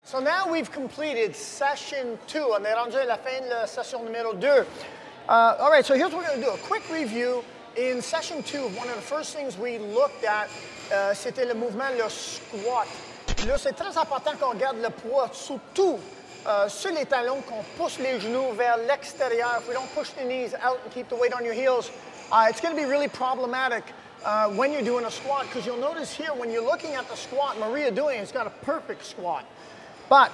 So now we've completed session 2. On est rendu à la fin de la session numéro 2. All right, so here's what we're going to do. A quick review. In session 2, one of the first things we looked at, c'était le mouvement, le squat. Là, c'est très important qu'on garde le poids, surtout sur les talons, qu'on pousse les genoux vers l'extérieur. If we don't push the knees out and keep the weight on your heels, it's going to be really problematic when you're doing a squat, because you'll notice here when you're looking at the squat Maria doing, it's got a perfect squat. But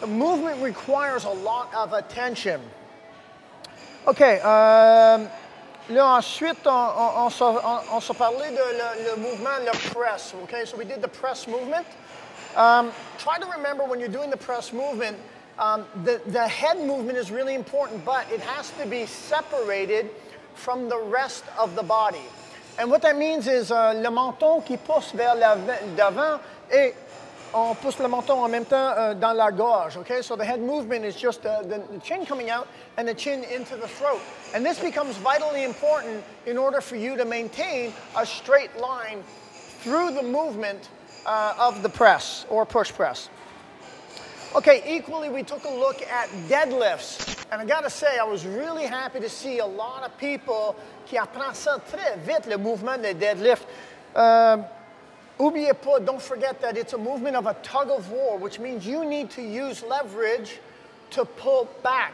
the movement requires a lot of attention. OK. Là, ensuite, on se parlait de le mouvement, le press. OK, so we did the press movement. Try to remember when you're doing the press movement, the head movement is really important, but it has to be separated from the rest of the body. And what that means is le menton qui pousse vers l'avant et on pousse le menton en même temps dans la gorge, okay? So the head movement is just the chin coming out and the chin into the throat. And this becomes vitally important in order for you to maintain a straight line through the movement of the press or push press. Okay, equally we took a look at deadlifts. And I gotta say, I was really happy to see a lot of people qui apprennent ça très vite, le mouvement de deadlift. Oubliez pas, don't forget that it's a movement of a tug of war, which means you need to use leverage to pull back.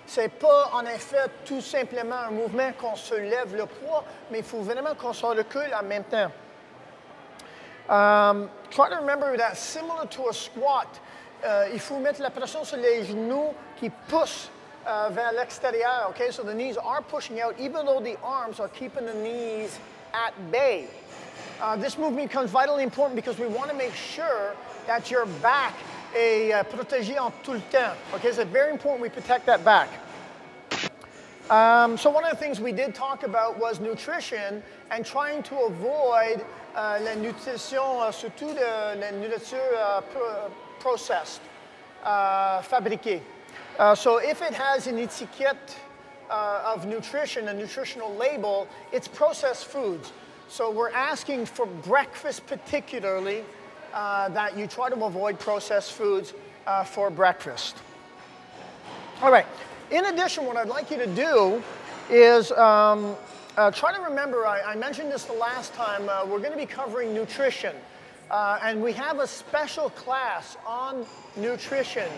C'est pas en effet tout simplement un mouvement qu'on se lève le poids, mais il faut vraiment qu'on se recule en même temps. Try to remember that similar to a squat, il faut mettre la pression sur les genoux qui poussent vers l'extérieur, okay? So the knees are pushing out, even though the arms are keeping the knees at bay. This movement becomes vitally important because we want to make sure that your back est protégé en tout le temps. Okay, so it's very important we protect that back. So one of the things we did talk about was nutrition and trying to avoid la nutrition, surtout la nourriture processed, fabriquée. So if it has an étiquette of nutrition, a nutritional label, it's processed foods. So we're asking for breakfast particularly that you try to avoid processed foods for breakfast. All right. In addition, what I'd like you to do is try to remember, I mentioned this the last time, we're going to be covering nutrition. And we have a special class on nutrition.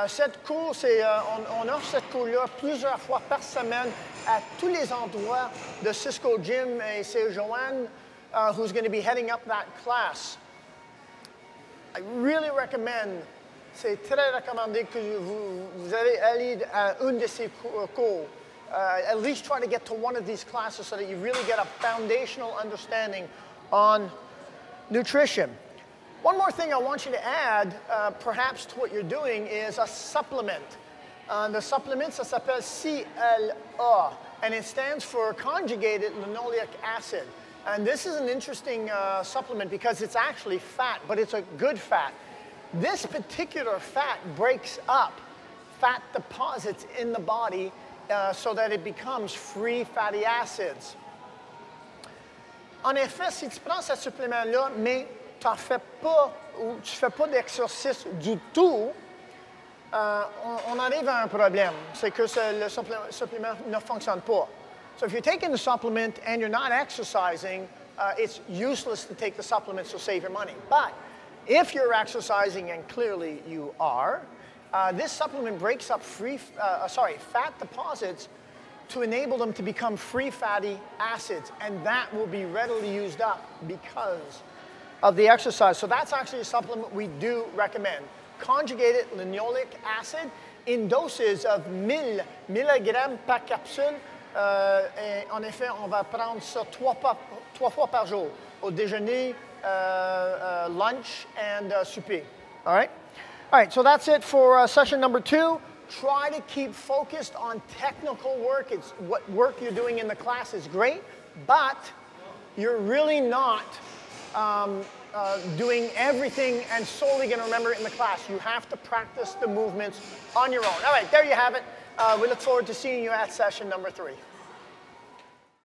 Cette cours, on offre cette cours-là plusieurs fois par semaine à tous les endroits de Siscoe Gym, et c'est Joanne who's going to be heading up that class. I really recommend, c'est très recommandé que vous allez aller à une de ces cours. At least try to get to one of these classes so that you really get a foundational understanding on nutrition. One more thing I want you to add, perhaps to what you're doing, is a supplement. The supplement, ça s'appelle CLA, and it stands for conjugated linoleic acid. And this is an interesting supplement because it's actually fat, but it's a good fat. This particular fat breaks up fat deposits in the body so that it becomes free fatty acids. En effet, si tu prends ce supplément-là, mais tu ne fais pas ou tu fais pas d'exercice du tout, on arrive à un problème. C'est que le supplément ne fonctionne pas. So if you're taking the supplement and you're not exercising, it's useless to take the supplement, so save your money. But if you're exercising, and clearly you are, this supplement breaks up fat deposits to enable them to become free fatty acids, and that will be readily used up because of the exercise. So that's actually a supplement we do recommend. Conjugated linoleic acid in doses of 1000 mg par capsule. Et en effet, on va prendre ça trois fois par jour, au déjeuner, lunch, and souper. All right? All right, so that's it for session number 2. Try to keep focused on technical work. It's what work you're doing in the class is great, but you're really not doing everything and solely going to remember it in the class. You have to practice the movements on your own. All right, there you have it. We look forward to seeing you at session number 3.